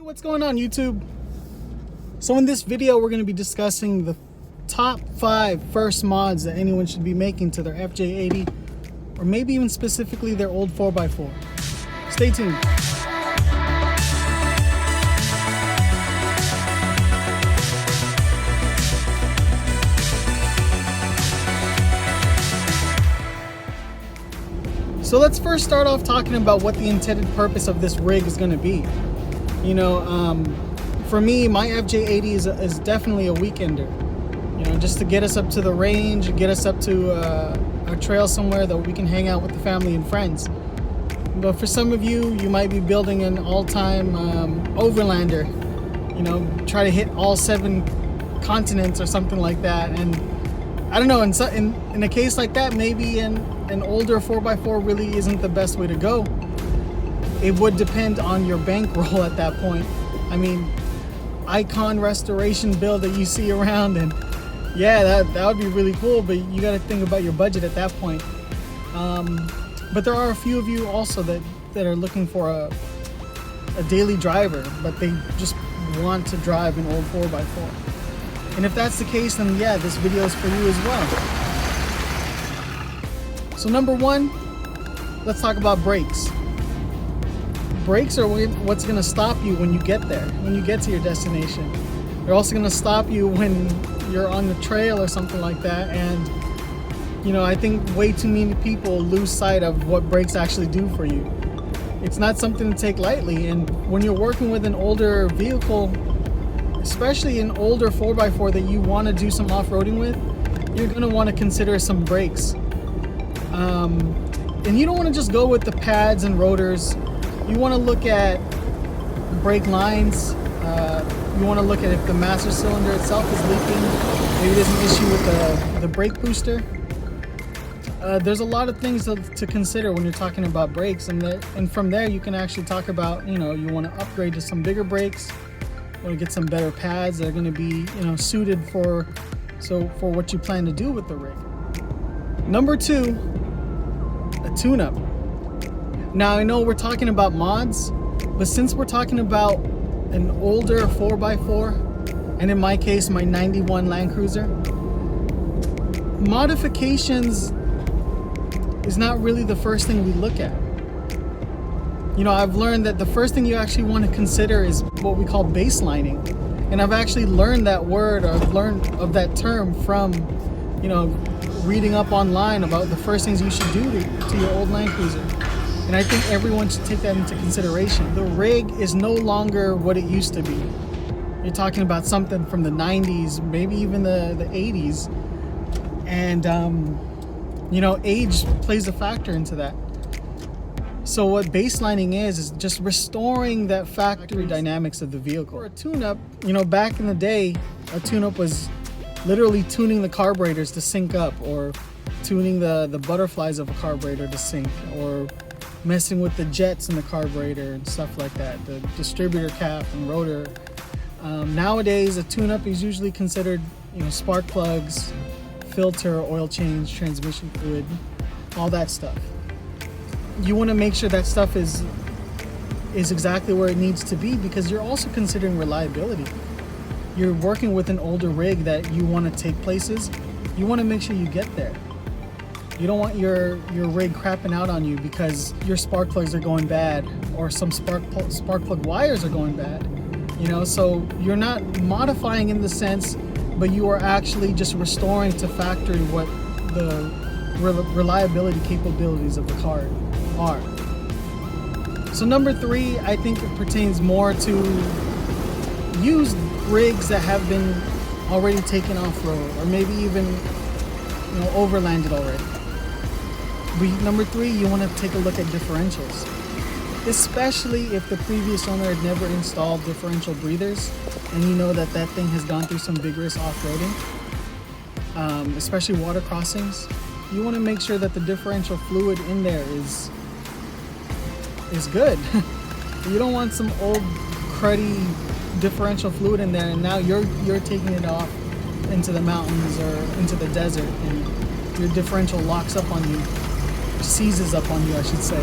What's going on, YouTube? So in this video we're going to be discussing the top 5 first mods that anyone should be making to their FJ80, or maybe even specifically their old 4x4. Stay tuned. So let's first start off talking about what the intended purpose of this rig is going to be. You know, for me, my FJ80 is definitely a weekender. You know, just to get us up to the range, get us up to a trail somewhere that we can hang out with the family and friends. But for some of you, you might be building an all-time overlander. You know, try to hit all 7 continents or something like that. And I don't know, in a case like that, maybe an older 4x4 really isn't the best way to go. It would depend on your bankroll at that point. I mean, icon restoration build that you see around, and yeah, that would be really cool, but you got to think about your budget at that point. But there are a few of you also that are looking for a daily driver, but they just want to drive an old 4x4. And if that's the case, then yeah, this video is for you as well. So number 1, let's talk about brakes. Brakes are what's going to stop you when you get there, when you get to your destination. They're also going to stop you when you're on the trail or something like that. And you know, I think way too many people lose sight of what brakes actually do for you. It's not something to take lightly, and when you're working with an older vehicle, especially an older 4x4 that you want to do some off-roading with, you're going to want to consider some brakes. And you don't want to just go with the pads and rotors. You want to look at brake lines. You want to look at if the master cylinder itself is leaking. Maybe there's an issue with the brake booster. There's a lot of things to consider when you're talking about brakes, and from there you can actually talk about, you know, you want to upgrade to some bigger brakes. You want to get some better pads that are going to be, you know, suited for what you plan to do with the rig. Number 2, a tune-up. Now I know we're talking about mods, but since we're talking about an older 4x4, and in my case my 91 Land Cruiser, modifications is not really the first thing we look at. You know, I've learned that the first thing you actually want to consider is what we call baselining. And I've actually learned that word, or I've learned of that term from, you know, reading up online about the first things you should do to your old Land Cruiser. And I think everyone should take that into consideration. The rig is no longer what it used to be. You're talking about something from the 90s, maybe even the 80s. And, you know, age plays a factor into that. So what baselining is just restoring that factory dynamics of the vehicle. For a tune-up, you know, back in the day, a tune-up was literally tuning the carburetors to sync up, or tuning the butterflies of a carburetor to sync, or messing with the jets in the carburetor and stuff like that, the distributor cap and rotor. Nowadays, a tune-up is usually considered, you know, spark plugs, filter, oil change, transmission fluid, all that stuff. You want to make sure that stuff is exactly where it needs to be, because you're also considering reliability. You're working with an older rig that you want to take places. You want to make sure you get there. You don't want your rig crapping out on you because your spark plugs are going bad, or some spark plug wires are going bad. You know, so you're not modifying in the sense, but you are actually just restoring to factory what the reliability capabilities of the car are. So number 3, I think it pertains more to used rigs that have been already taken off-road, or maybe even, you know, overlanded already. Number 3, you want to take a look at differentials, especially if the previous owner had never installed differential breathers, and you know that that thing has gone through some vigorous off-roading, especially water crossings. You want to make sure that the differential fluid in there is good. You don't want some old cruddy differential fluid in there, and now you're taking it off into the mountains or into the desert, and your differential locks up on you, seizes up on you, I should say.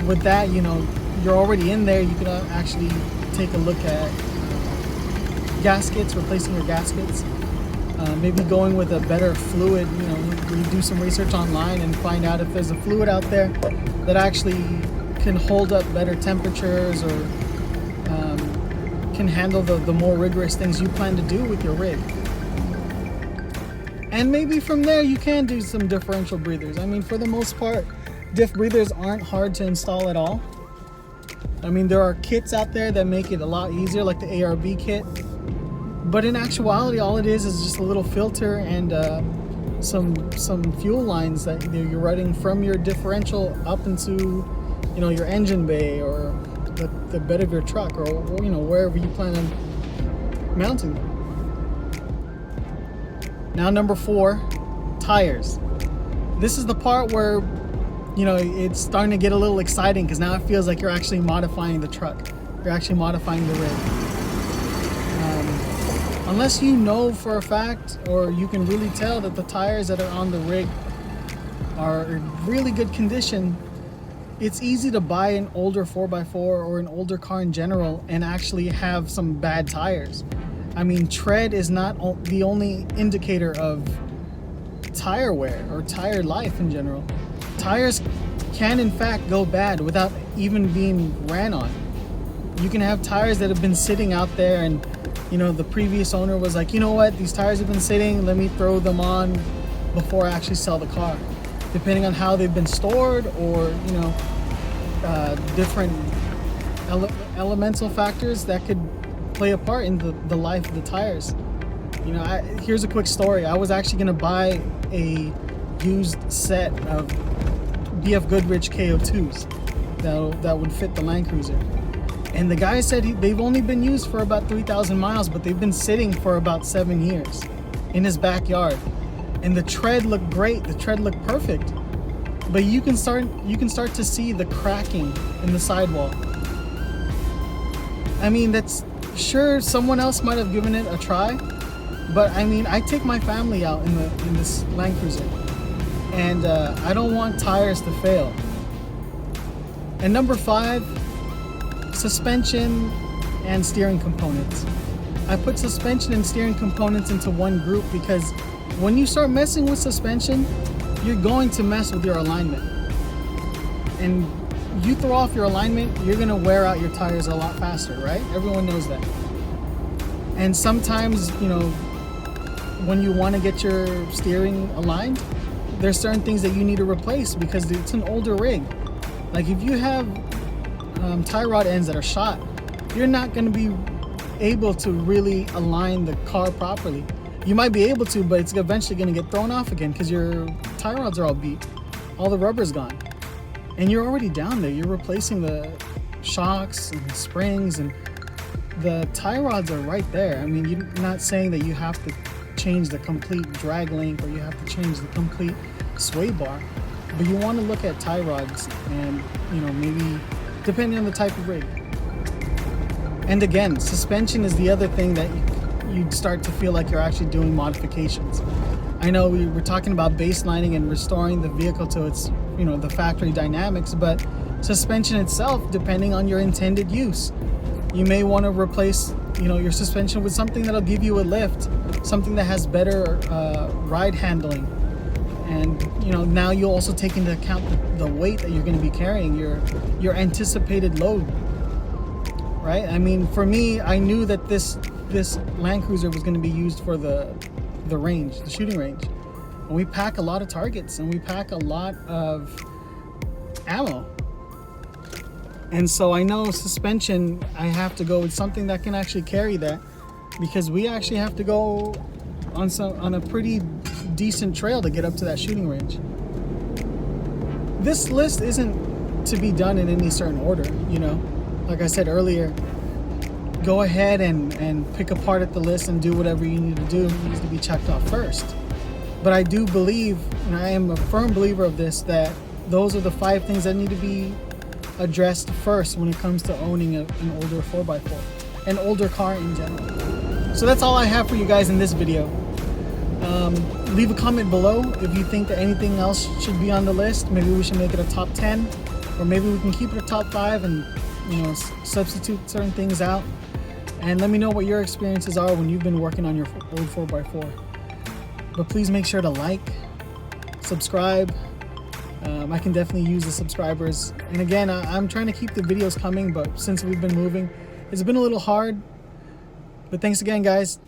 With that, you know, you're already in there, you can actually take a look at gaskets, replacing your gaskets. Maybe going with a better fluid. You do some research online and find out if there's a fluid out there that actually can hold up better temperatures, or can handle the more rigorous things you plan to do with your rig. And maybe from there you can do some differential breathers. I mean, for the most part, diff breathers aren't hard to install at all. I mean, there are kits out there that make it a lot easier, like the ARB kit. But in actuality, all it is just a little filter and some fuel lines that you're running from your differential up into, your engine bay or the bed of your truck, or wherever you plan on mounting them. Now, number 4, tires. This is the part where it's starting to get a little exciting, because now it feels like you're actually modifying the truck. You're actually modifying the rig. Unless you know for a fact, or you can really tell that the tires that are on the rig are in really good condition, it's easy to buy an older 4x4 or an older car in general and actually have some bad tires. I mean, tread is not the only indicator of tire wear or tire life in general. Tires can in fact go bad without even being ran on. You can have tires that have been sitting out there, and the previous owner was like, you know what, these tires have been sitting, let me throw them on before I actually sell the car. Depending on how they've been stored, or different elemental factors that could play a part in the life of the tires. Here's a quick story. I was actually going to buy a used set of BF Goodrich KO2s that would fit the Land Cruiser. And the guy said they've only been used for about 3,000 miles, but they've been sitting for about 7 years in his backyard. And the tread looked great. The tread looked perfect. But you can start to see the cracking in the sidewall. I mean, that's sure someone else might have given it a try, but I mean, I take my family out in this Land Cruiser, and I don't want tires to fail. And number 5, suspension and steering components. I put suspension and steering components into one group because when you start messing with suspension, you're going to mess with your alignment. And you throw off your alignment, you're going to wear out your tires a lot faster, right? Everyone knows that. And sometimes, when you want to get your steering aligned, there's certain things that you need to replace because it's an older rig. Like if you have tie rod ends that are shot, you're not going to be able to really align the car properly. You might be able to, but it's eventually going to get thrown off again because your tie rods are all beat. All the rubber's gone. And you're already down there. You're replacing the shocks and the springs, and the tie rods are right there. I mean, you're not saying that you have to change the complete drag link or you have to change the complete sway bar, but you want to look at tie rods and, maybe depending on the type of rig. And again, suspension is the other thing that you'd start to feel like you're actually doing modifications. I know we were talking about baselining and restoring the vehicle to its, the factory dynamics, but suspension itself, depending on your intended use, you may want to replace, your suspension with something that'll give you a lift, something that has better ride handling. And, now you'll also take into account the weight that you're going to be carrying, your anticipated load, right? I mean, for me, I knew that this Land Cruiser was going to be used for the range, the shooting range. And we pack a lot of targets and we pack a lot of ammo. And so I know suspension, I have to go with something that can actually carry that, because we actually have to go on a pretty decent trail to get up to that shooting range. This list isn't to be done in any certain order, Like I said earlier, go ahead and pick apart at the list and do whatever you need to do. It needs to be checked off first. But I do believe, and I am a firm believer of this, that those are the 5 things that need to be addressed first when it comes to owning an older 4x4, an older car in general. So that's all I have for you guys in this video. Leave a comment below if you think that anything else should be on the list. Maybe we should make it a top 10, or maybe we can keep it a top 5 and substitute certain things out. And let me know what your experiences are when you've been working on your old 4x4. But please make sure to like, subscribe. I can definitely use the subscribers. And again, I'm trying to keep the videos coming, but since we've been moving, it's been a little hard. But thanks again, guys.